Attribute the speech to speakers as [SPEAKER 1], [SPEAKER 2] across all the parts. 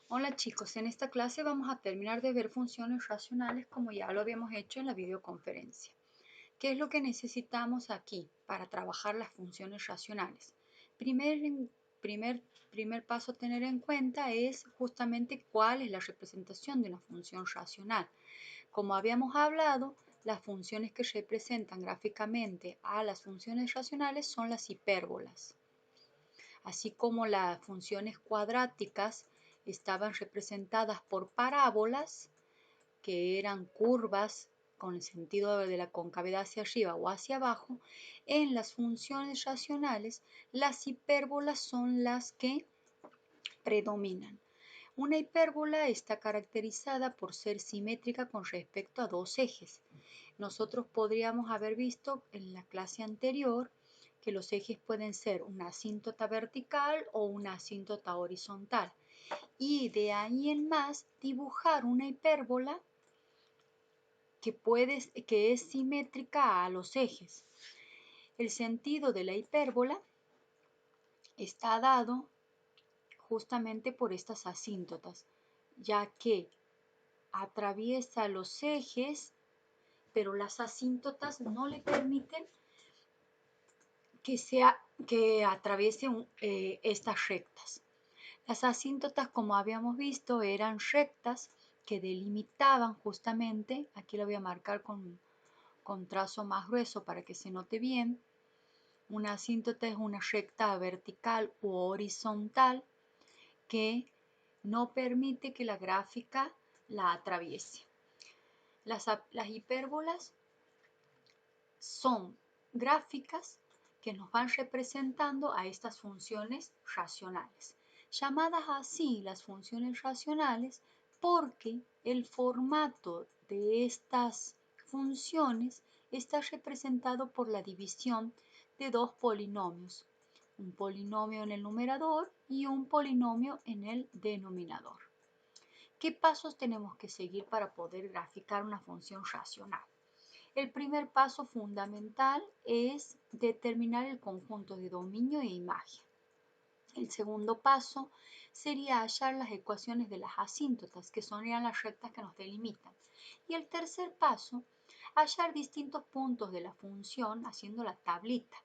[SPEAKER 1] Hola chicos, en esta clase vamos a terminar de ver funciones racionales como ya lo habíamos hecho en la videoconferencia. ¿Qué es lo que necesitamos aquí para trabajar las funciones racionales? Primer, primer, primer paso a tener en cuenta es justamente cuál es la representación de una función racional. Como habíamos hablado, las funciones que representan gráficamente a las funciones racionales son las hipérbolas, así como las funciones cuadráticas estaban representadas por parábolas, que eran curvas con el sentido de la concavidad hacia arriba o hacia abajo. En las funciones racionales, las hipérbolas son las que predominan. Una hipérbola está caracterizada por ser simétrica con respecto a dos ejes. Nosotros podríamos haber visto en la clase anterior que los ejes pueden ser una asíntota vertical o una asíntota horizontal. Y de ahí en más, dibujar una hipérbola que es simétrica a los ejes. El sentido de la hipérbola está dado justamente por estas asíntotas, ya que atraviesa los ejes, pero las asíntotas no le permiten que atraviese estas rectas. Las asíntotas, como habíamos visto, eran rectas que delimitaban justamente, aquí lo voy a marcar con trazo más grueso para que se note bien. Una asíntota es una recta vertical u horizontal que no permite que la gráfica la atraviese. Las hipérbolas son gráficas que nos van representando a estas funciones racionales, llamadas así las funciones racionales porque el formato de estas funciones está representado por la división de dos polinomios, un polinomio en el numerador y un polinomio en el denominador. ¿Qué pasos tenemos que seguir para poder graficar una función racional? El primer paso fundamental es determinar el conjunto de dominio e imagen. El segundo paso sería hallar las ecuaciones de las asíntotas, que son las rectas que nos delimitan. Y el tercer paso, hallar distintos puntos de la función haciendo la tablita.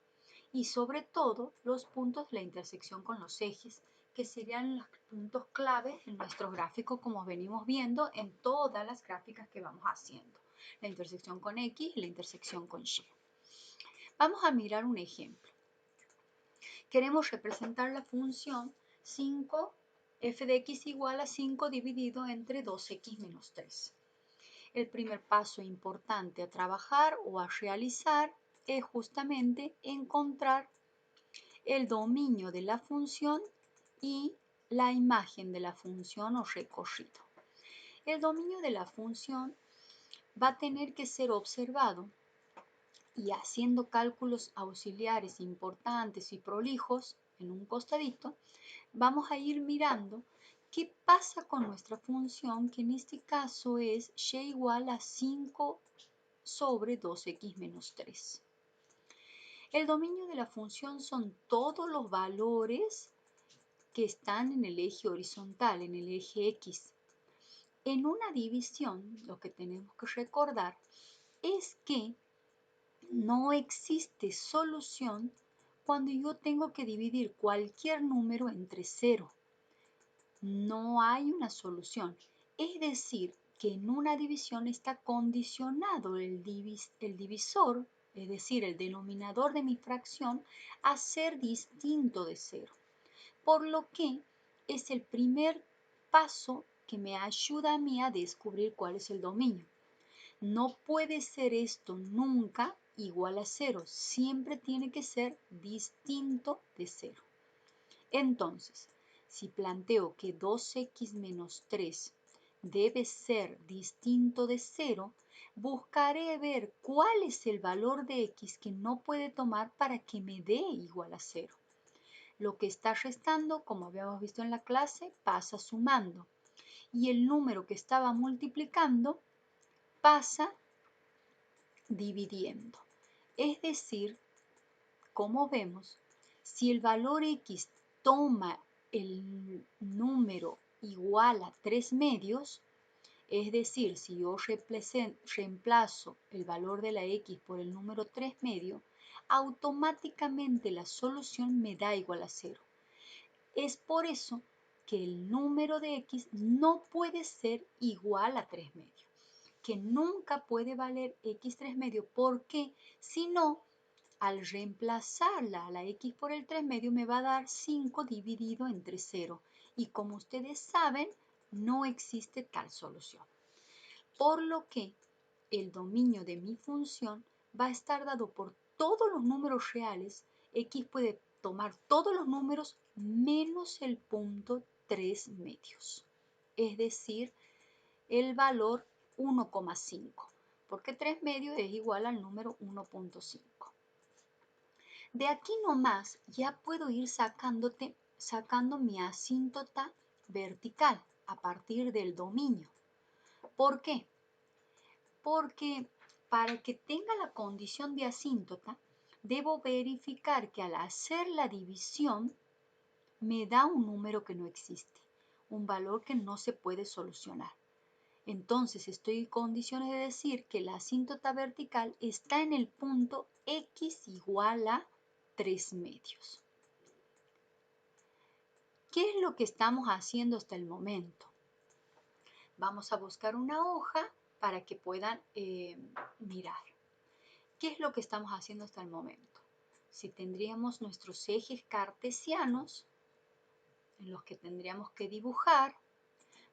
[SPEAKER 1] Y sobre todo, los puntos de la intersección con los ejes, que serían los puntos claves en nuestro gráfico, como venimos viendo en todas las gráficas que vamos haciendo. La intersección con X y la intersección con Y. Vamos a mirar un ejemplo. Queremos representar la función 5 f de x igual a 5 dividido entre 2x menos 3. El primer paso importante a trabajar o a realizar es justamente encontrar el dominio de la función y la imagen de la función o recorrido. El dominio de la función va a tener que ser observado y haciendo cálculos auxiliares importantes y prolijos en un costadito, vamos a ir mirando qué pasa con nuestra función, que en este caso es y igual a 5 sobre 2x menos 3. El dominio de la función son todos los valores que están en el eje horizontal, en el eje X. En una división, lo que tenemos que recordar es que no existe solución cuando yo tengo que dividir cualquier número entre 0. No hay una solución. Es decir, que en una división está condicionado el divisor, es decir, el denominador de mi fracción, a ser distinto de 0. Por lo que es el primer paso que me ayuda a mí a descubrir cuál es el dominio. No puede ser esto nunca igual a 0, siempre tiene que ser distinto de 0. Entonces, si planteo que 2x menos 3 debe ser distinto de 0, buscaré ver cuál es el valor de x que no puede tomar para que me dé igual a 0. Lo que está restando, como habíamos visto en la clase, pasa sumando. Y el número que estaba multiplicando pasa dividiendo. Es decir, como vemos, si el valor x toma el número igual a 3 medios, es decir, si yo reemplazo el valor de la x por el número 3 medio, automáticamente la solución me da igual a 0. Es por eso que el número de x no puede ser igual a 3 medios, que nunca puede valer x 3 medios, porque si no, al reemplazarla a la x por el 3 medio me va a dar 5 dividido entre 0. Y como ustedes saben, no existe tal solución. Por lo que el dominio de mi función va a estar dado por todos los números reales. X puede tomar todos los números menos el punto 3 medios. Es decir, el valor 1,5. Porque 3 medios es igual al número 1,5. De aquí nomás ya puedo ir sacando mi asíntota vertical a partir del dominio. ¿Por qué? Porque para que tenga la condición de asíntota, debo verificar que al hacer la división me da un número que no existe, un valor que no se puede solucionar. Entonces estoy en condiciones de decir que la asíntota vertical está en el punto x igual a 3 medios. ¿Qué es lo que estamos haciendo hasta el momento? Vamos a buscar una hoja para que puedan mirar. ¿Qué es lo que estamos haciendo hasta el momento? Si tendríamos nuestros ejes cartesianos en los que tendríamos que dibujar,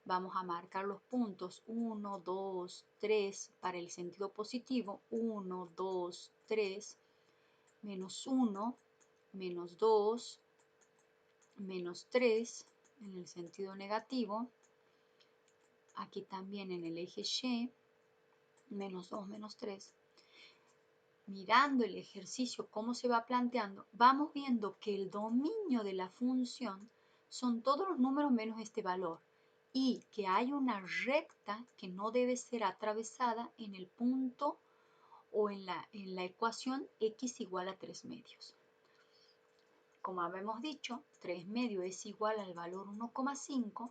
[SPEAKER 1] vamos a marcar los puntos 1, 2, 3 para el sentido positivo, 1, 2, 3, menos 1, menos 2, menos 3 en el sentido negativo, aquí también en el eje Y, menos 2, menos 3. Mirando el ejercicio, cómo se va planteando, vamos viendo que el dominio de la función son todos los números menos este valor y que hay una recta que no debe ser atravesada en el punto o en la ecuación x igual a 3 medios. Como habíamos dicho, 3 medios es igual al valor 1,5,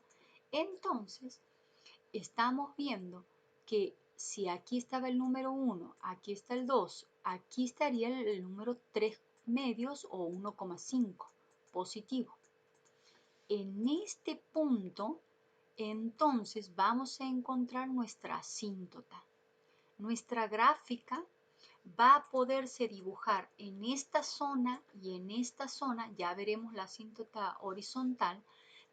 [SPEAKER 1] entonces estamos viendo que si aquí estaba el número 1, aquí está el 2, aquí estaría el número 3 medios o 1,5 positivo. En este punto, entonces vamos a encontrar nuestra asíntota. Nuestra gráfica va a poderse dibujar en esta zona y en esta zona, ya veremos la asíntota horizontal,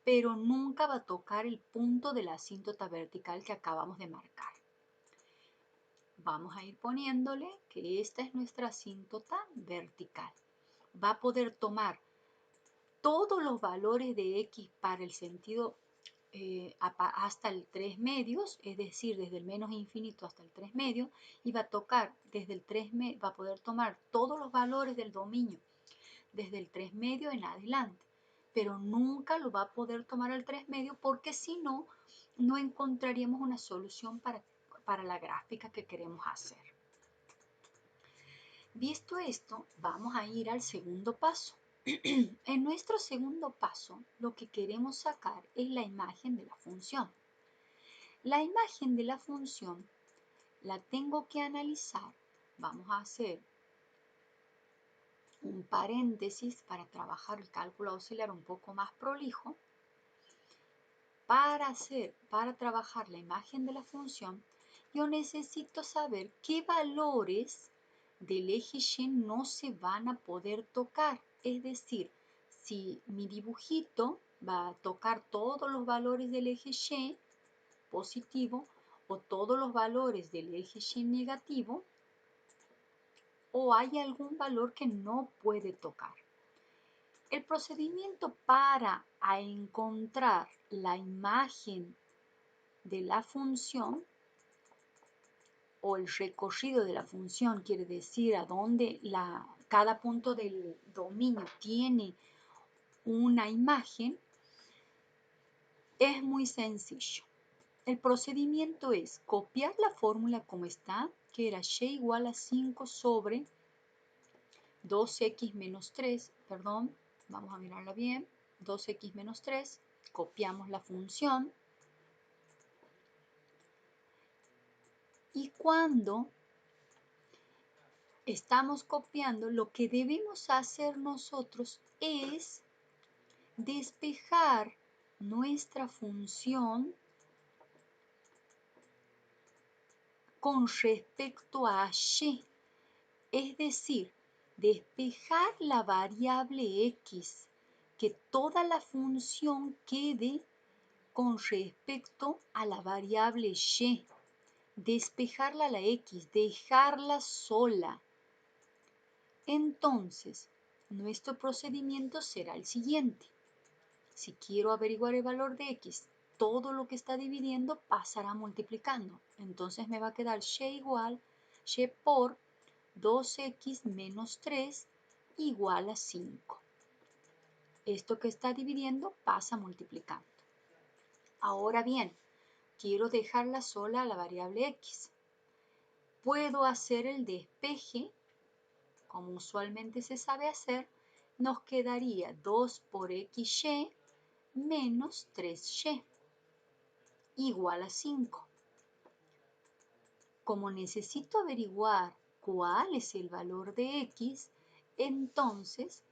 [SPEAKER 1] pero nunca va a tocar el punto de la asíntota vertical que acabamos de marcar. Vamos a ir poniéndole que esta es nuestra asíntota vertical. Va a poder tomar todos los valores de x para el sentido hasta el 3 medios, es decir, desde el menos infinito hasta el 3 medios, y va a tocar desde el 3 va a poder tomar todos los valores del dominio desde el 3 medio en adelante, pero nunca lo va a poder tomar al 3 medio porque si no, no encontraríamos una solución para la gráfica que queremos hacer. Visto esto, vamos a ir al segundo paso. En nuestro segundo paso, lo que queremos sacar es la imagen de la función. La imagen de la función la tengo que analizar. Vamos a hacer un paréntesis para trabajar el cálculo auxiliar un poco más prolijo. Para trabajar la imagen de la función, yo necesito saber qué valores del eje Y no se van a poder tocar. Es decir, si mi dibujito va a tocar todos los valores del eje Y positivo o todos los valores del eje Y negativo, o hay algún valor que no puede tocar. El procedimiento para encontrar la imagen de la función o el recorrido de la función, quiere decir a dónde cada punto del dominio tiene una imagen, es muy sencillo. El procedimiento es copiar la fórmula como está, que era y igual a 5 sobre 2x menos 3, perdón, vamos a mirarla bien, 2x menos 3 Copiamos la función y cuando estamos copiando, lo que debemos hacer nosotros es despejar nuestra función con respecto a y, es decir, despejar la variable x, que toda la función quede con respecto a la variable y, despejarla a la x, dejarla sola. Entonces, nuestro procedimiento será el siguiente. Si quiero averiguar el valor de x, todo lo que está dividiendo pasará multiplicando. Entonces me va a quedar y igual y por 2x menos 3 igual a 5. Esto que está dividiendo pasa multiplicando. Ahora bien, quiero dejarla sola a la variable x. Puedo hacer el despeje, como usualmente se sabe hacer. Nos quedaría 2 por xy menos 3y igual a 5. Como necesito averiguar cuál es el valor de x, entonces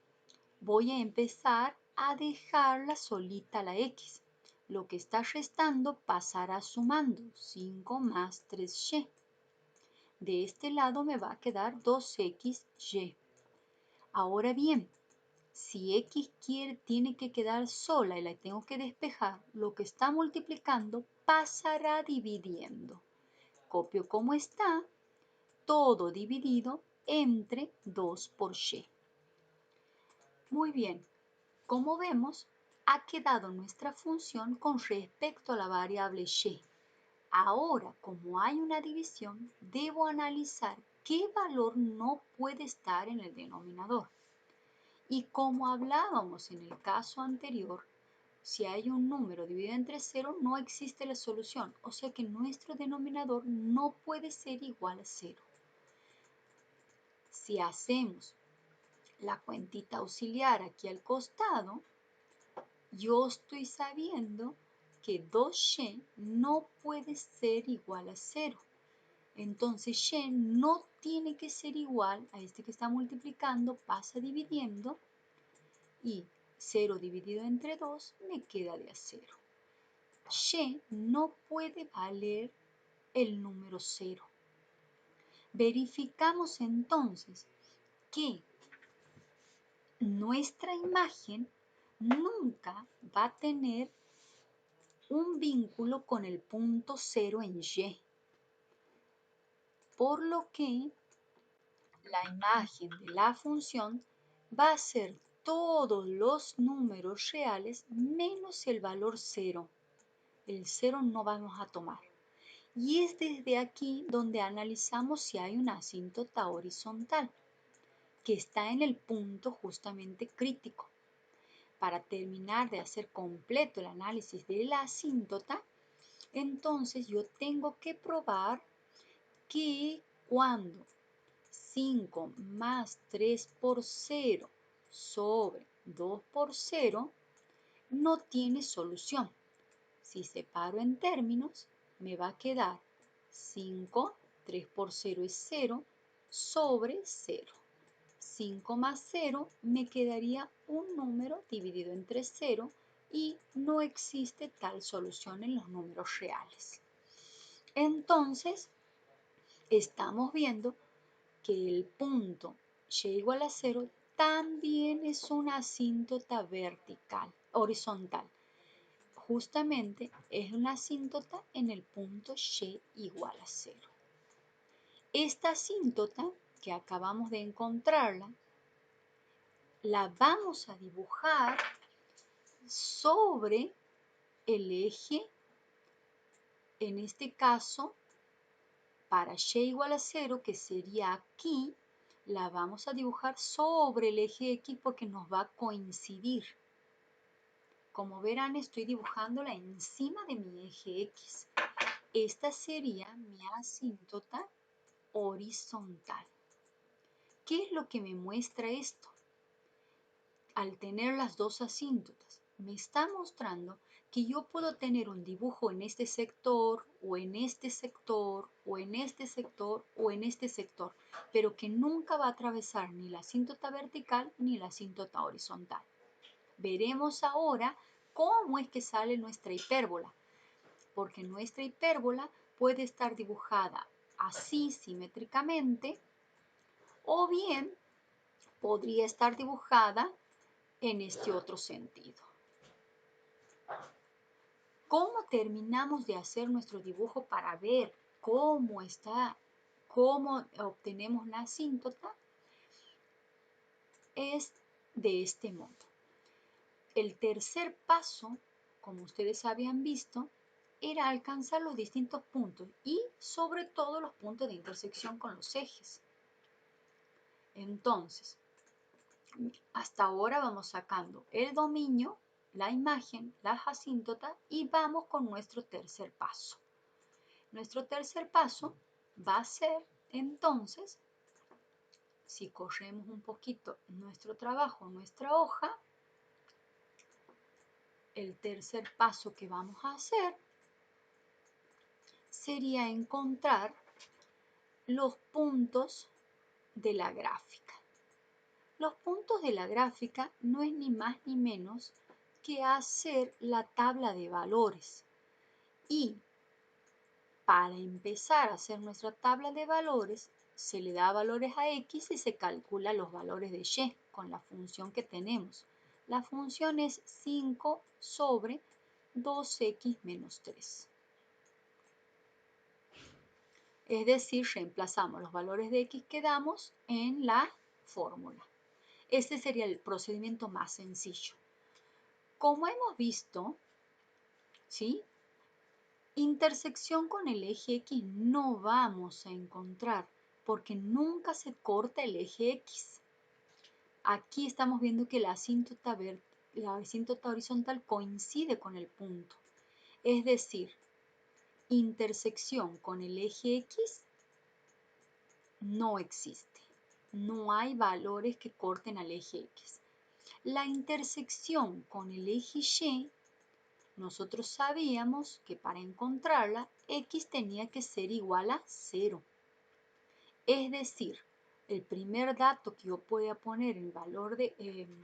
[SPEAKER 1] voy a empezar a dejarla solita la x. Lo que está restando pasará sumando 5 más 3y. De este lado me va a quedar 2xy. Ahora bien, si x tiene que quedar sola y la tengo que despejar, lo que está multiplicando pasará dividiendo. Copio como está, todo dividido entre 2 por y. Muy bien, como vemos, ha quedado nuestra función con respecto a la variable y. Ahora, como hay una división, debo analizar qué valor no puede estar en el denominador. Y como hablábamos en el caso anterior, si hay un número dividido entre 0, no existe la solución. O sea que nuestro denominador no puede ser igual a 0. Si hacemos la cuentita auxiliar aquí al costado, yo estoy sabiendo que 2y no puede ser igual a 0. Entonces y no tiene que ser igual a este que está multiplicando, pasa dividiendo y 0 dividido entre 2 me queda de a 0. Y no puede valer el número 0. Verificamos entonces que nuestra imagen nunca va a tener un vínculo con el punto 0 en y. Por lo que la imagen de la función va a ser todos los números reales menos el valor 0. El 0 no vamos a tomar. Y es desde aquí donde analizamos si hay una asíntota horizontal, que está en el punto justamente crítico. Para terminar de hacer completo el análisis de la asíntota, entonces yo tengo que probar que cuando 5 más 3 por 0 sobre 2 por 0 no tiene solución. Si separo en términos, me va a quedar 5, 3 por 0 es 0, sobre 0. 5 más 0 me quedaría un número dividido entre 0 y no existe tal solución en los números reales. Entonces, estamos viendo que el punto y igual a 0 también es una asíntota horizontal. Justamente es una asíntota en el punto y igual a 0. Esta asíntota, que acabamos de encontrarla, la vamos a dibujar sobre el eje, en este caso, para y igual a 0, que sería aquí, la vamos a dibujar sobre el eje X porque nos va a coincidir. Como verán, estoy dibujándola encima de mi eje X. Esta sería mi asíntota horizontal. ¿Qué es lo que me muestra esto? Al tener las dos asíntotas, me está mostrando que yo puedo tener un dibujo en este sector, o en este sector, o en este sector, o en este sector, pero que nunca va a atravesar ni la asíntota vertical ni la asíntota horizontal. Veremos ahora cómo es que sale nuestra hipérbola, porque nuestra hipérbola puede estar dibujada así simétricamente, o bien podría estar dibujada en este otro sentido. ¿Cómo terminamos de hacer nuestro dibujo para ver cómo está, cómo obtenemos la asíntota? Es de este modo. El tercer paso, como ustedes habían visto, era alcanzar los distintos puntos y sobre todo los puntos de intersección con los ejes. Entonces, hasta ahora vamos sacando el dominio, la imagen, la asíntota y vamos con nuestro tercer paso. Nuestro tercer paso va a ser, entonces, si corremos un poquito nuestro trabajo, nuestra hoja, el tercer paso que vamos a hacer sería encontrar los puntos de la gráfica. Los puntos de la gráfica no es ni más ni menos que hacer la tabla de valores. Y para empezar a hacer nuestra tabla de valores, se le da valores a x y se calcula los valores de y con la función que tenemos. La función es 5 sobre 2x menos 3. Es decir, reemplazamos los valores de x que damos en la fórmula. Este sería el procedimiento más sencillo. Como hemos visto, ¿sí? Intersección con el eje X no vamos a encontrar porque nunca se corta el eje X. Aquí estamos viendo que la asíntota horizontal coincide con el punto. Es decir, intersección con el eje X no existe. No hay valores que corten al eje X. La intersección con el eje Y, nosotros sabíamos que para encontrarla, X tenía que ser igual a 0. Es decir, el primer dato que yo pueda poner en valor en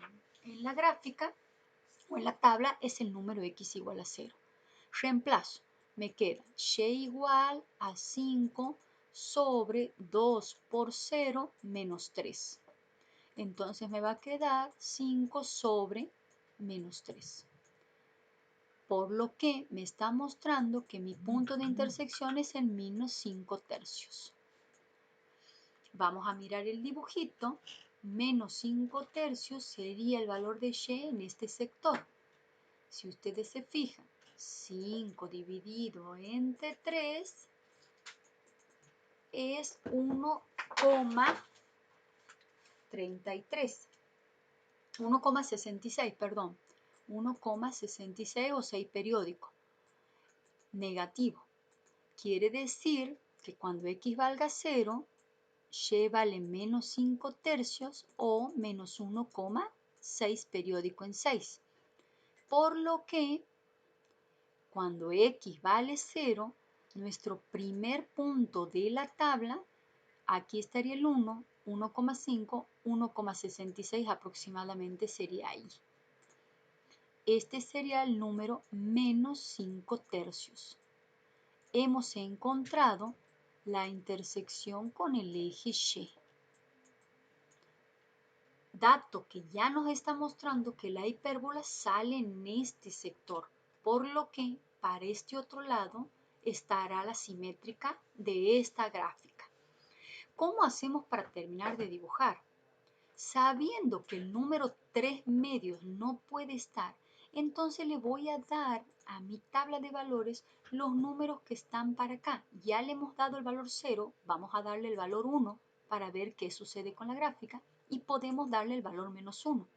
[SPEAKER 1] la gráfica o en la tabla es el número X igual a 0. Reemplazo. Me queda Y igual a 5 sobre 2 por 0 menos 3. Entonces me va a quedar 5 sobre menos 3. Por lo que me está mostrando que mi punto de intersección es en menos 5 tercios. Vamos a mirar el dibujito. Menos 5 tercios sería el valor de Y en este sector. Si ustedes se fijan, 5 dividido entre 3 es 1,33. 1,66, perdón. 1,66 o 6 periódico. Negativo. Quiere decir que cuando X valga 0, Y vale menos 5 tercios o menos 1,6 periódico en 6. Por lo que cuando X vale 0, nuestro primer punto de la tabla, aquí estaría el 1, 1,5, 1,66 aproximadamente sería ahí. Este sería el número menos 5 tercios. Hemos encontrado la intersección con el eje Y. Dato que ya nos está mostrando que la hipérbola sale en este sector, por lo que para este otro lado estará la simétrica de esta gráfica. ¿Cómo hacemos para terminar de dibujar? Sabiendo que el número 3 medios no puede estar, entonces le voy a dar a mi tabla de valores los números que están para acá. Ya le hemos dado el valor 0, vamos a darle el valor 1 para ver qué sucede con la gráfica y podemos darle el valor menos 1.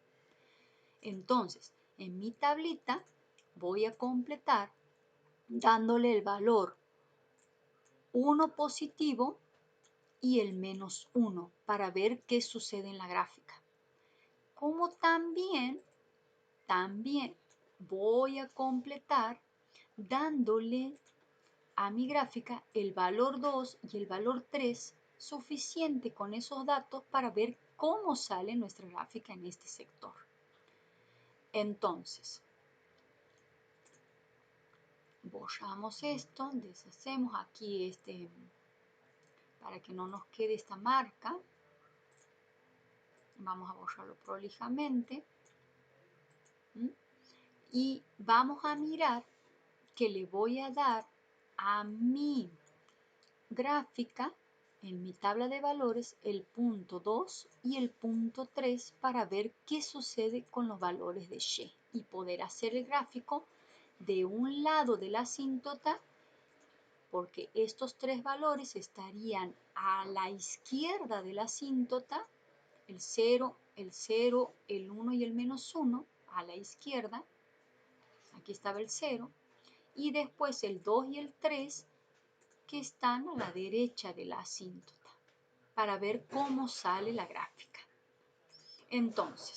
[SPEAKER 1] Entonces, en mi tablita voy a completar dándole el valor 1 positivo y el menos 1 para ver qué sucede en la gráfica. Como también voy a completar dándole a mi gráfica el valor 2 y el valor 3 suficiente con esos datos para ver cómo sale nuestra gráfica en este sector. Entonces, borramos esto, deshacemos aquí para que no nos quede esta marca. Vamos a borrarlo prolijamente. Y vamos a mirar que le voy a dar a mi gráfica en mi tabla de valores el punto 2 y el punto 3 para ver qué sucede con los valores de Y y poder hacer el gráfico de un lado de la asíntota, porque estos tres valores estarían a la izquierda de la asíntota, el 0, el 1 y el -1 a la izquierda. Aquí estaba el 0. Y después el 2 y el 3 que están a la derecha de la asíntota para ver cómo sale la gráfica. Entonces,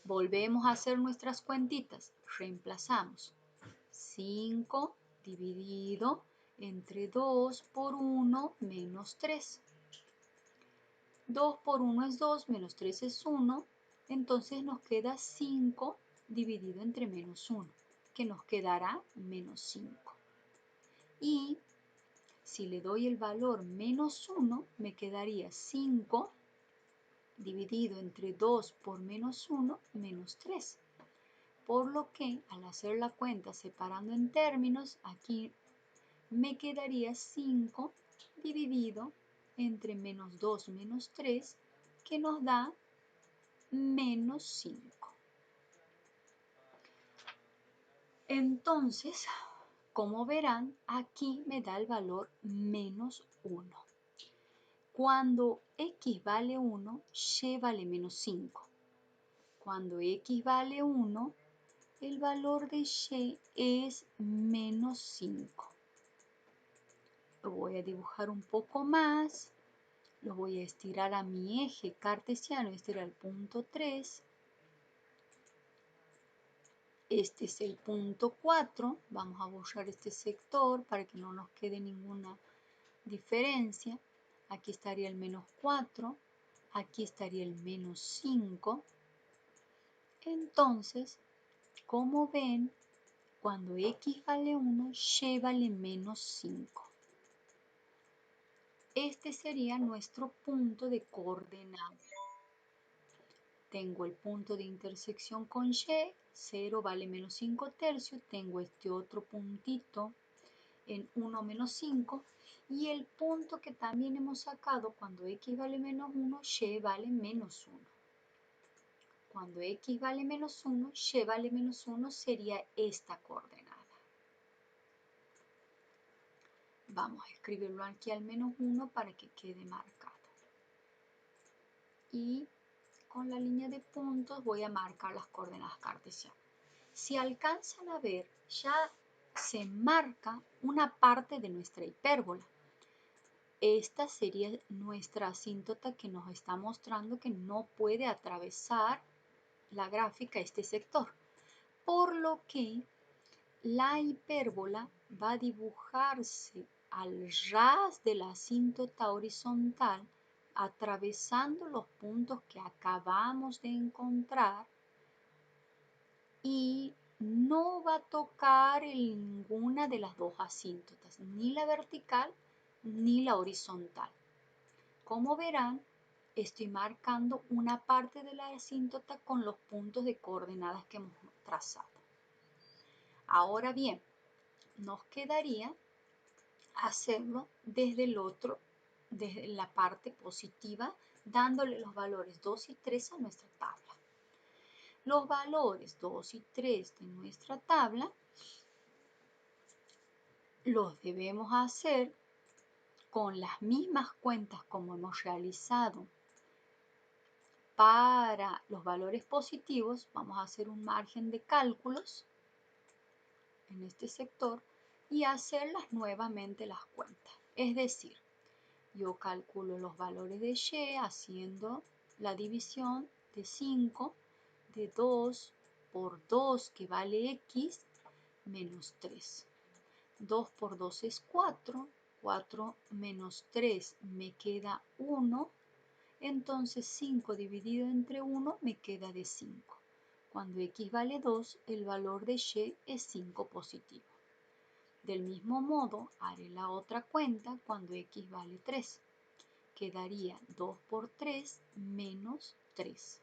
[SPEAKER 1] volvemos a hacer nuestras cuentitas. Reemplazamos 5 dividido entre 2 por 1 menos 3. 2 por 1 es 2, menos 3 es 1. Entonces nos queda 5 dividido entre menos 1, que nos quedará menos 5. Y si le doy el valor menos 1, me quedaría 5 dividido entre 2 por menos 1, menos 3. Por lo que al hacer la cuenta separando en términos, aquí me quedaría 5 dividido entre menos 2 menos 3, que nos da menos 5. Entonces, como verán, aquí me da el valor menos 1. Cuando x vale 1, y vale menos 5. Cuando x vale 1, el valor de y es menos 5. Lo voy a dibujar un poco más. Lo voy a estirar a mi eje cartesiano. Este era el punto 3. Este es el punto 4. Vamos a borrar este sector para que no nos quede ninguna diferencia. Aquí estaría el menos 4. Aquí estaría el menos 5. Entonces, como ven, cuando x vale 1, y vale menos 5. Este sería nuestro punto de coordenadas. Tengo el punto de intersección con y, 0 vale menos 5 tercios. Tengo este otro puntito en 1 menos 5. Y el punto que también hemos sacado cuando x vale menos 1, y vale menos 1. Cuando x vale menos 1, y vale menos 1 sería esta coordenada. Vamos a escribirlo aquí al menos 1 para que quede marcado. Y con la línea de puntos voy a marcar las coordenadas cartesianas. Si alcanzan a ver, ya se marca una parte de nuestra hipérbola. Esta sería nuestra asíntota que nos está mostrando que no puede atravesar la gráfica este sector. Por lo que la hipérbola va a dibujarse al ras de la asíntota horizontal, atravesando los puntos que acabamos de encontrar, y no va a tocar ninguna de las dos asíntotas, ni la vertical ni la horizontal. Como verán, estoy marcando una parte de la asíntota con los puntos de coordenadas que hemos trazado. Ahora bien, nos quedaría hacerlo desde desde la parte positiva, dándole los valores 2 y 3 a nuestra tabla. Los valores 2 y 3 de nuestra tabla los debemos hacer con las mismas cuentas como hemos realizado para los valores positivos. Vamos a hacer un margen de cálculos en este sector y hacerlas nuevamente las cuentas. Es decir, yo calculo los valores de y haciendo la división de 5, de 2, por 2 que vale x menos 3. 2 por 2 es 4. 4 menos 3 me queda 1. Entonces 5 dividido entre 1 me queda de 5. Cuando x vale 2, el valor de y es 5 positivo. Del mismo modo, haré la otra cuenta cuando x vale 3. Quedaría 2 por 3 menos 3.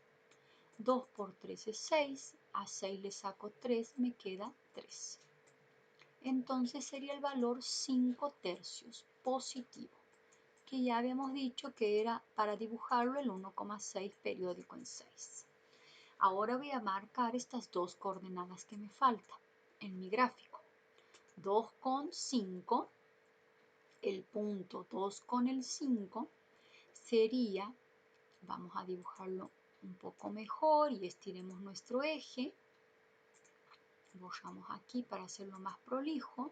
[SPEAKER 1] 2 por 3 es 6. A 6 le saco 3, me queda 3. Entonces sería el valor 5 tercios positivo, que ya habíamos dicho que era para dibujarlo el 1,6 periódico en 6. Ahora voy a marcar estas dos coordenadas que me faltan en mi gráfico. 2,5, el punto 2 con el 5 sería, vamos a dibujarlo un poco mejor y estiremos nuestro eje. Borramos aquí para hacerlo más prolijo.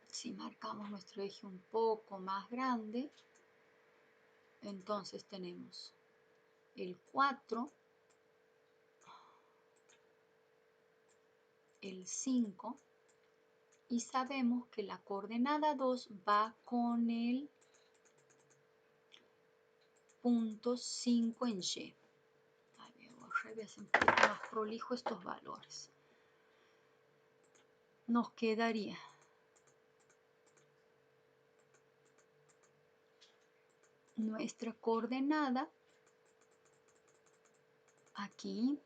[SPEAKER 1] Si marcamos nuestro eje un poco más grande, entonces tenemos el 4, el 5, y sabemos que la coordenada 2 va con el punto 5 en y. Voy a hacer un poco más prolijo estos valores. Nos quedaría nuestra coordenada aquí.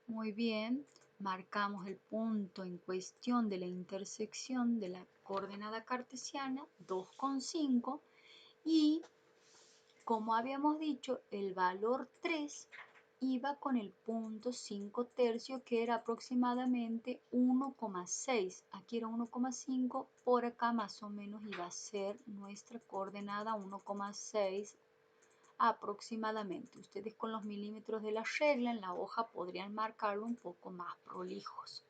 [SPEAKER 1] Muy bien, marcamos el punto en cuestión de la intersección de la coordenada cartesiana 2,5 y como habíamos dicho, el valor 3 iba con el punto 5 tercio que era aproximadamente 1,6. Aquí era 1,5, por acá más o menos iba a ser nuestra coordenada 1,6 aproximadamente. Ustedes con los milímetros de la regla en la hoja podrían marcarlo un poco más prolijos.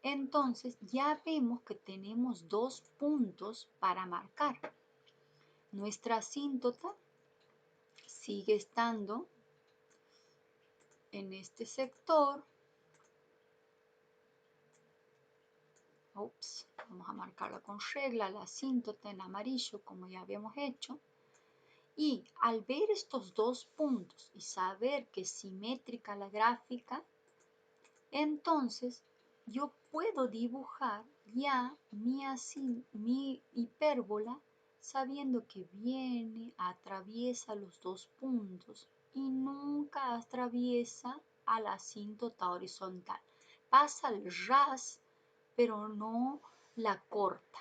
[SPEAKER 1] Entonces ya vemos que tenemos dos puntos para marcar. Nuestra asíntota sigue estando en este sector. Vamos a marcarla con regla, la asíntota en amarillo como ya habíamos hecho. Y al ver estos dos puntos y saber que es simétrica la gráfica, entonces yo puedo dibujar ya mi hipérbola sabiendo que viene, atraviesa los dos puntos y nunca atraviesa a la asíntota horizontal. Pasa el ras, pero no la corta.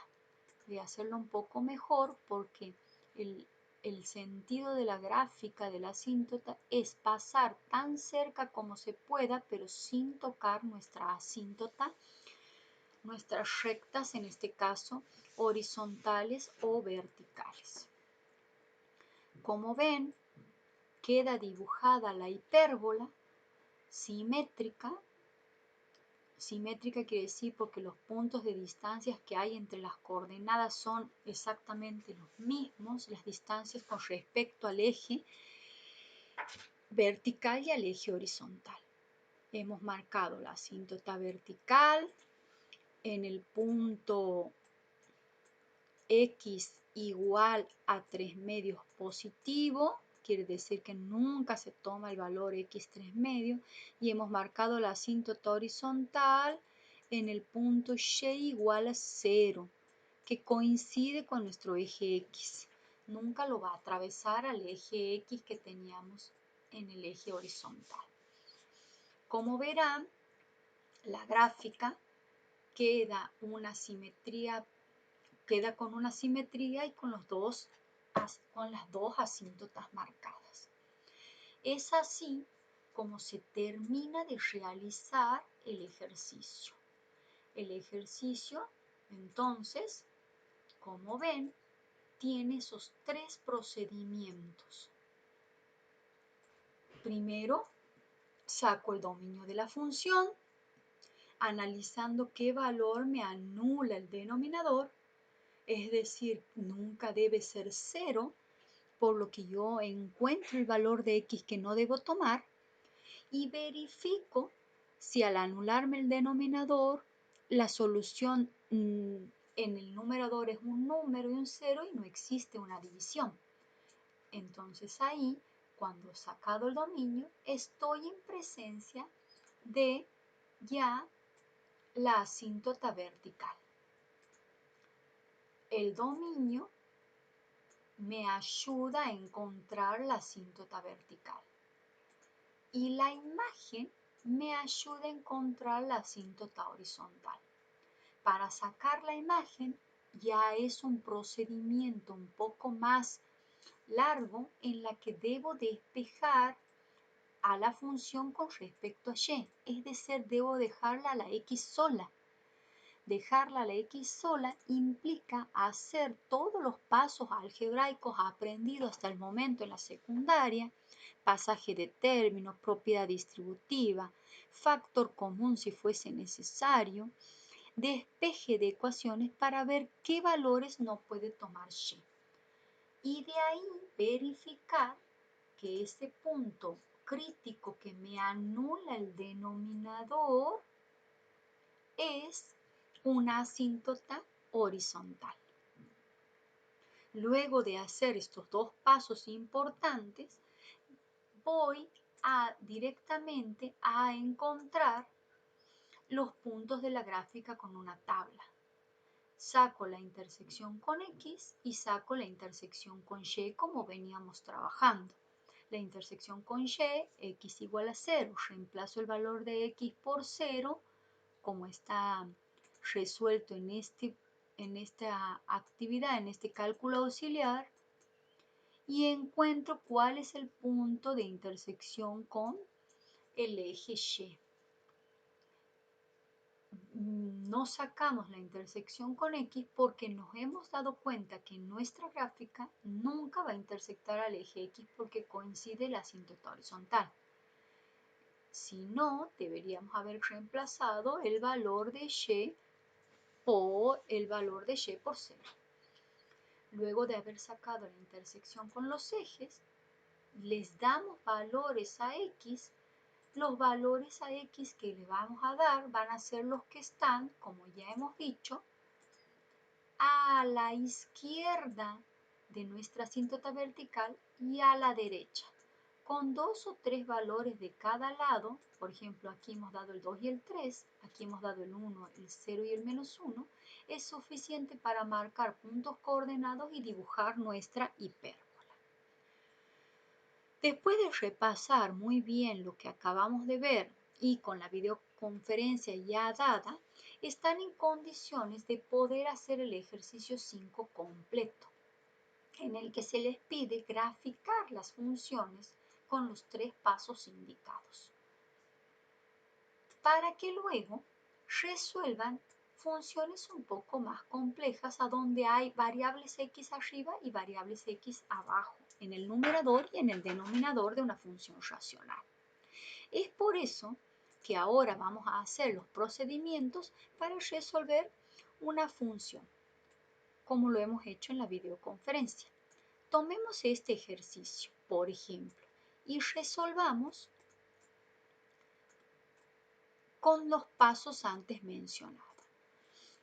[SPEAKER 1] Voy a hacerlo un poco mejor porque el sentido de la gráfica de la asíntota es pasar tan cerca como se pueda, pero sin tocar nuestra asíntota, nuestras rectas, en este caso, horizontales o verticales. Como ven, queda dibujada la hipérbola simétrica. Simétrica quiere decir porque los puntos de distancias que hay entre las coordenadas son exactamente los mismos, las distancias con respecto al eje vertical y al eje horizontal. Hemos marcado la asíntota vertical en el punto x igual a 3 medios positivo, quiere decir que nunca se toma el valor x 3 medios, y hemos marcado la asíntota horizontal en el punto y igual a 0, que coincide con nuestro eje x. Nunca lo va a atravesar al eje x que teníamos en el eje horizontal. Como verán, la gráfica queda con una simetría y con las dos asíntotas marcadas. Es así como se termina de realizar el ejercicio. El ejercicio, entonces, como ven, tiene esos tres procedimientos. Primero, saco el dominio de la función, analizando qué valor me anula el denominador, es decir, nunca debe ser 0, por lo que yo encuentro el valor de x que no debo tomar y verifico si al anularme el denominador, la solución en el numerador es un número y un cero y no existe una división. Entonces ahí, cuando he sacado el dominio, estoy en presencia de ya la asíntota vertical. El dominio me ayuda a encontrar la asíntota vertical y la imagen me ayuda a encontrar la asíntota horizontal. Para sacar la imagen ya es un procedimiento un poco más largo en la que debo despejar a la función con respecto a y, es decir, debo dejarla a la x sola. Dejarla a la x sola implica hacer todos los pasos algebraicos aprendidos hasta el momento en la secundaria, pasaje de términos, propiedad distributiva, factor común si fuese necesario, despeje de ecuaciones para ver qué valores no puede tomar y. Y de ahí verificar que ese punto crítico que me anula el denominador es una asíntota horizontal. Luego de hacer estos dos pasos importantes, voy directamente a encontrar los puntos de la gráfica con una tabla. Saco la intersección con x y saco la intersección con y como veníamos trabajando. La intersección con y, x igual a 0, reemplazo el valor de x por 0, como está resuelto en esta actividad, en este cálculo auxiliar, y encuentro cuál es el punto de intersección con el eje y. No sacamos la intersección con x porque nos hemos dado cuenta que nuestra gráfica nunca va a intersectar al eje x porque coincide la asíntota horizontal. Si no, deberíamos haber reemplazado el valor de y por el valor de y por 0. Luego de haber sacado la intersección con los ejes, les damos valores a x. Los valores a x que le vamos a dar van a ser los que están, como ya hemos dicho, a la izquierda de nuestra asíntota vertical y a la derecha, con 2 o 3 valores de cada lado. Por ejemplo, aquí hemos dado el 2 y el 3, aquí hemos dado el 1, el 0 y el menos 1, es suficiente para marcar puntos coordenados y dibujar nuestra hipérbola. Después de repasar muy bien lo que acabamos de ver y con la videoconferencia ya dada, están en condiciones de poder hacer el ejercicio 5 completo, en el que se les pide graficar las funciones con los 3 pasos indicados, para que luego resuelvan funciones un poco más complejas a donde hay variables x arriba y variables x abajo, en el numerador y en el denominador de una función racional. Es por eso que ahora vamos a hacer los procedimientos para resolver una función, como lo hemos hecho en la videoconferencia. Tomemos este ejercicio, por ejemplo, y resolvamos con los pasos antes mencionados.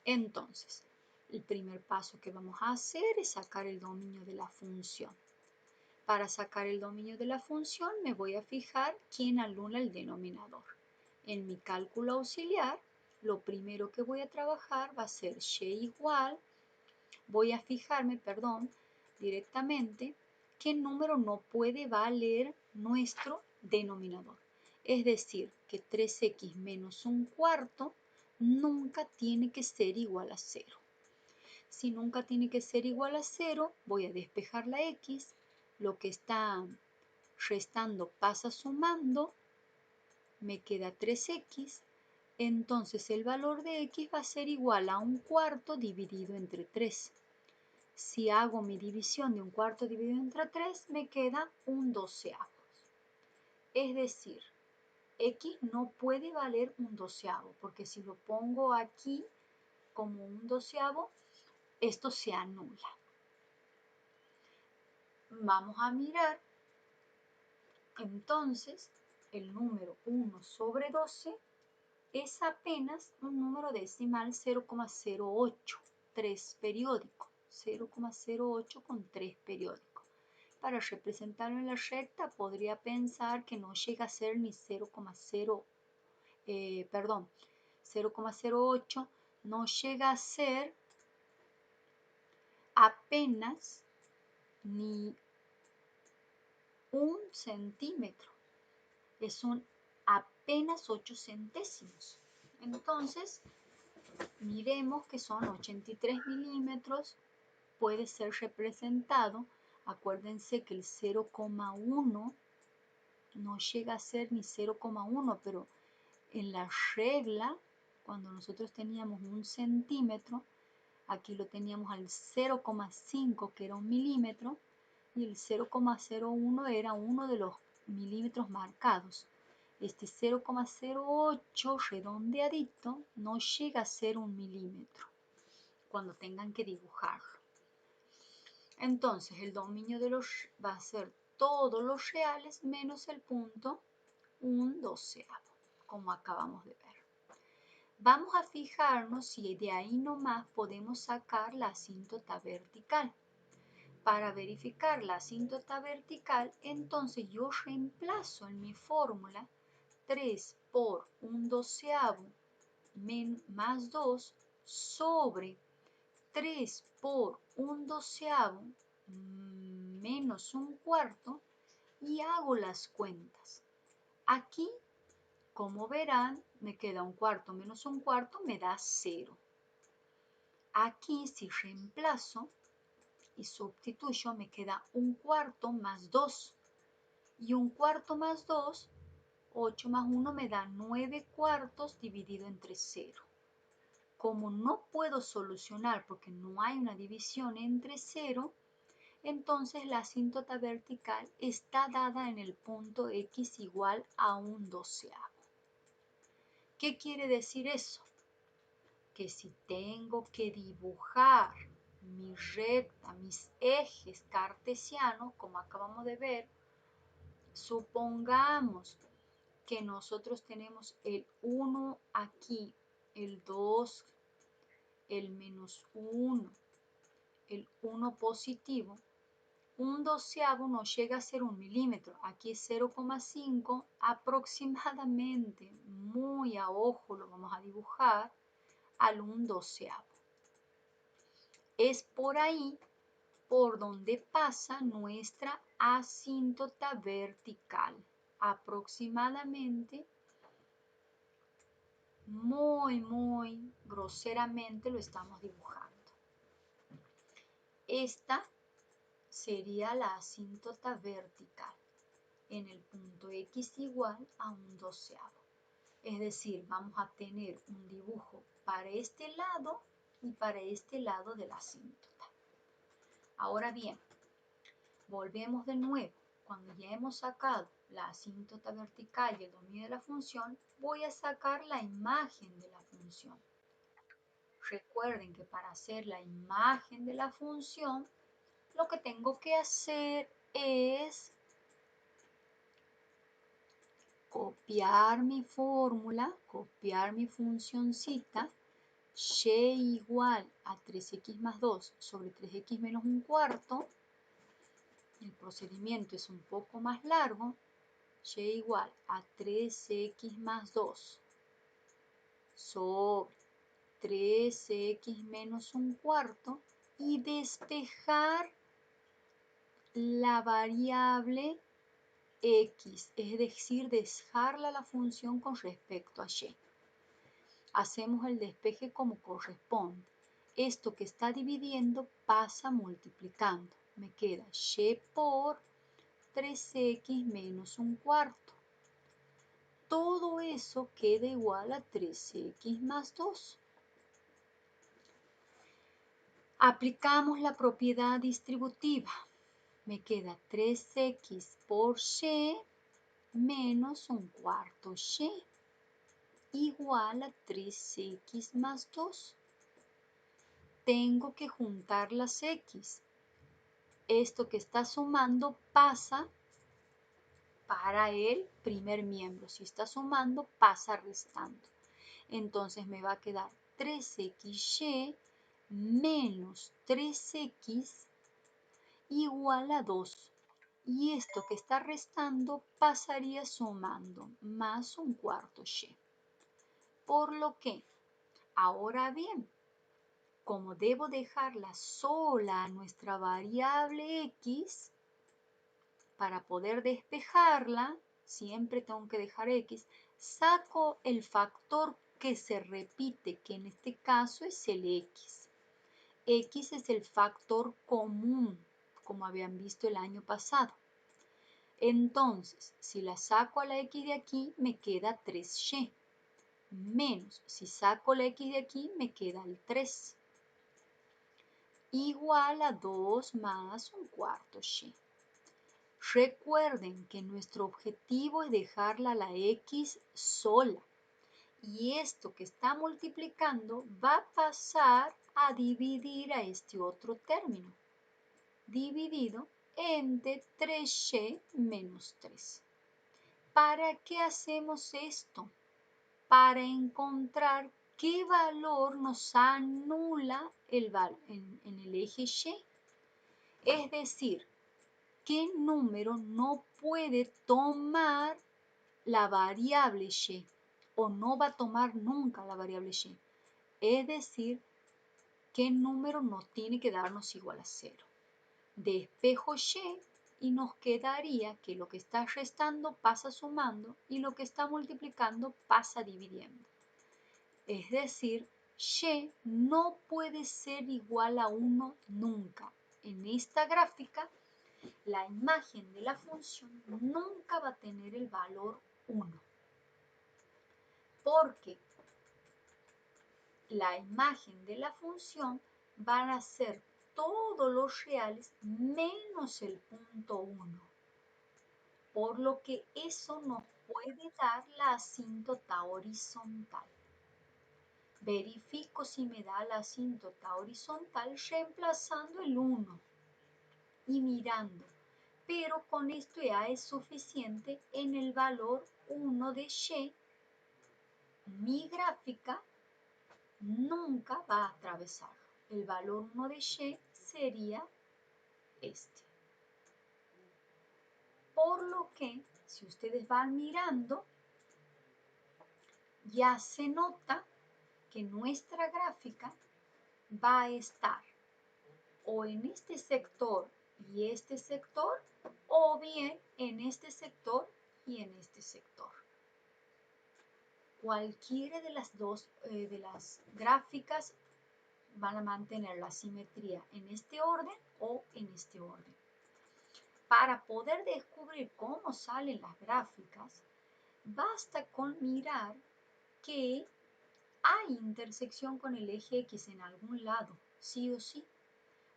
[SPEAKER 1] Entonces, el primer paso que vamos a hacer es sacar el dominio de la función. Para sacar el dominio de la función me voy a fijar quién anula el denominador. En mi cálculo auxiliar, lo primero que voy a trabajar va a ser y igual, voy a fijarme, directamente qué número no puede valer nuestro denominador. Es decir, que 3x menos un cuarto nunca tiene que ser igual a 0. Si nunca tiene que ser igual a 0, voy a despejar la x, lo que está restando pasa sumando, me queda 3x, entonces el valor de x va a ser igual a un cuarto dividido entre 3. Si hago mi división de un cuarto dividido entre 3, me queda un doceavo. Es decir, x no puede valer un doceavo, porque si lo pongo aquí como un doceavo, esto se anula. Vamos a mirar entonces el número 1 sobre 12 es apenas un número decimal 0,08, 3 periódico, 0,08 con 3 periódico. Para representarlo en la recta podría pensar que no llega a ser ni 0,08, no llega a ser apenas ni un centímetro, es un apenas 8 centésimos. Entonces, miremos que son 83 milímetros, puede ser representado, acuérdense que el 0,1 no llega a ser ni 0,1, pero en la regla, cuando nosotros teníamos un centímetro, aquí lo teníamos al 0,5, que era un milímetro, y el 0,01 era uno de los milímetros marcados. Este 0,08 redondeadito no llega a ser un milímetro cuando tengan que dibujarlo. Entonces el dominio de los va a ser todos los reales menos el punto 1/12, como acabamos de ver. Vamos a fijarnos si de ahí nomás podemos sacar la asíntota vertical. Para verificar la asíntota vertical, entonces yo reemplazo en mi fórmula 3 por 1/12 más 2 sobre 3 por 1/12 menos 1/4 y hago las cuentas. Aquí, como verán, me queda 1/4 menos 1/4 me da 0. Aquí si reemplazo y sustituyo me queda 1/4 más 2 y 1/4 más 2, 8 más 1 me da 9/4 dividido entre 0. Como no puedo solucionar porque no hay una división entre 0, entonces la asíntota vertical está dada en el punto X igual a 1/12. ¿Qué quiere decir eso? Que si tengo que dibujar mi recta, mis ejes cartesianos, como acabamos de ver, supongamos que nosotros tenemos el 1 aquí, el 2, el menos 1, el 1 positivo, 1/12 no llega a ser un milímetro, aquí es 0,5 aproximadamente, muy a ojo lo vamos a dibujar, al 1/12. Es por ahí por donde pasa nuestra asíntota vertical, aproximadamente, muy groseramente lo estamos dibujando. Esta sería la asíntota vertical en el punto X igual a 1/12. Es decir, vamos a tener un dibujo para este lado y para este lado de la asíntota. Ahora bien, volvemos de nuevo. Cuando ya hemos sacado la asíntota vertical y el dominio de la función, voy a sacar la imagen de la función. Recuerden que para hacer la imagen de la función, lo que tengo que hacer es copiar mi fórmula, copiar mi funcioncita, y igual a 3x más 2 sobre 3x menos 1/4. El procedimiento es un poco más largo. Y igual a 3x más 2 sobre 3x menos 1/4 y despejar la variable x, es decir, dejarla la función con respecto a y. Hacemos el despeje como corresponde. Esto que está dividiendo pasa multiplicando. Me queda y por 3x menos 1/4. Todo eso queda igual a 3x más 2. Aplicamos la propiedad distributiva. Me queda 3x por y menos 1/4 y igual a 3x más 2. Tengo que juntar las x. esto que está sumando pasa para el primer miembro. Si está sumando, pasa restando. Entonces me va a quedar 3xy menos 3x igual a 2. Y esto que está restando pasaría sumando más un cuarto y. Por lo que, ahora bien, como debo dejarla sola a nuestra variable x, para poder despejarla, siempre tengo que dejar x, saco el factor que se repite, que en este caso es el x. X es el factor común, como habían visto el año pasado. Entonces, si la saco a la x de aquí, me queda 3y. Menos, si saco la x de aquí, me queda el 3. Igual a 2 más un cuarto y. Recuerden que nuestro objetivo es dejarla a la x sola. Y esto que está multiplicando va a pasar a dividir a este otro término. Dividido entre 3y menos 3. ¿Para qué hacemos esto? Para encontrar qué valor nos anula en el eje y. Es decir, qué número no puede tomar la variable y o no va a tomar nunca la variable y. Es decir, qué número no tiene que darnos igual a 0. Despejo y nos quedaría que lo que está restando pasa sumando y lo que está multiplicando pasa dividiendo. Es decir, y no puede ser igual a 1 nunca. En esta gráfica, la imagen de la función nunca va a tener el valor 1. Porque la imagen de la función van a ser todos los reales menos el punto 1. Por lo que eso nos puede dar la asíntota horizontal. Verifico si me da la asíntota horizontal reemplazando el 1 y mirando. Pero con esto ya es suficiente en el valor 1 de y. Mi gráfica nunca va a atravesar. El valor 1 de y sería este. Por lo que, si ustedes van mirando, ya se nota que nuestra gráfica va a estar o en este sector y este sector, o bien en este sector y en este sector. Cualquiera de las dos de las gráficas van a mantener la simetría en este orden o en este orden. Para poder descubrir cómo salen las gráficas, basta con mirar que hay intersección con el eje X en algún lado, sí o sí.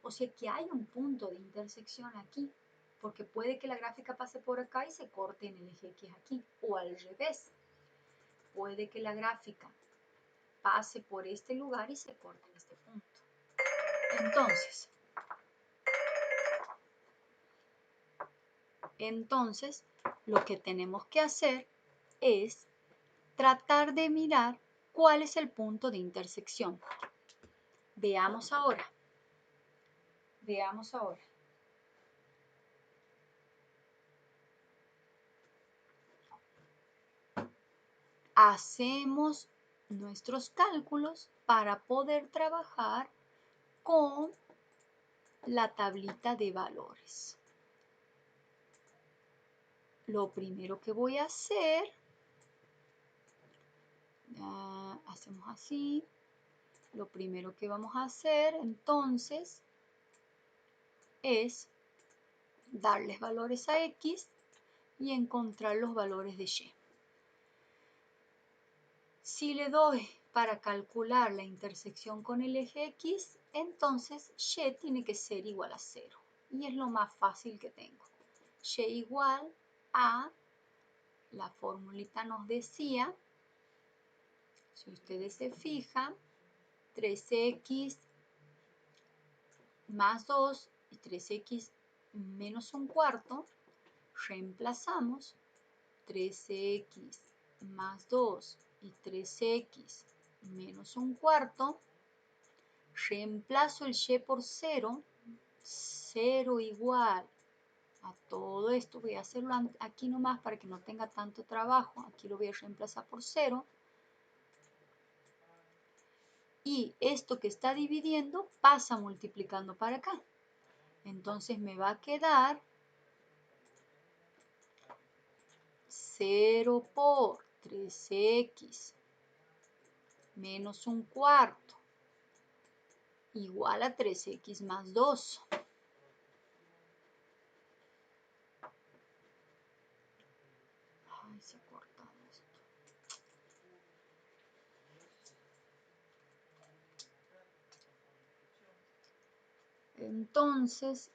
[SPEAKER 1] O sea que hay un punto de intersección aquí, porque puede que la gráfica pase por acá y se corte en el eje X aquí, o al revés. Puede que la gráfica pase por este lugar y se corte en este punto. Entonces, lo que tenemos que hacer es tratar de mirar cuál es el punto de intersección. Veamos ahora. Veamos ahora. Hacemos nuestros cálculos para poder trabajar con la tablita de valores. Lo primero que voy a hacer, hacemos así. Lo primero que vamos a hacer entonces es darles valores a X y encontrar los valores de Y. Si le doy para calcular la intersección con el eje X, entonces Y tiene que ser igual a 0. Y es lo más fácil que tengo. Y igual a, la formulita nos decía, si ustedes se fijan, 3x más 2 y 3x menos un cuarto, reemplazamos 3x más 2 y 3x menos un cuarto, reemplazo el y por 0, 0 igual a todo esto, voy a hacerlo aquí nomás para que no tenga tanto trabajo, aquí lo voy a reemplazar por 0, y esto que está dividiendo pasa multiplicando para acá, entonces me va a quedar 0 por 3x menos un cuarto igual a 3x más 2. Ay, se ha cortado esto. Entonces,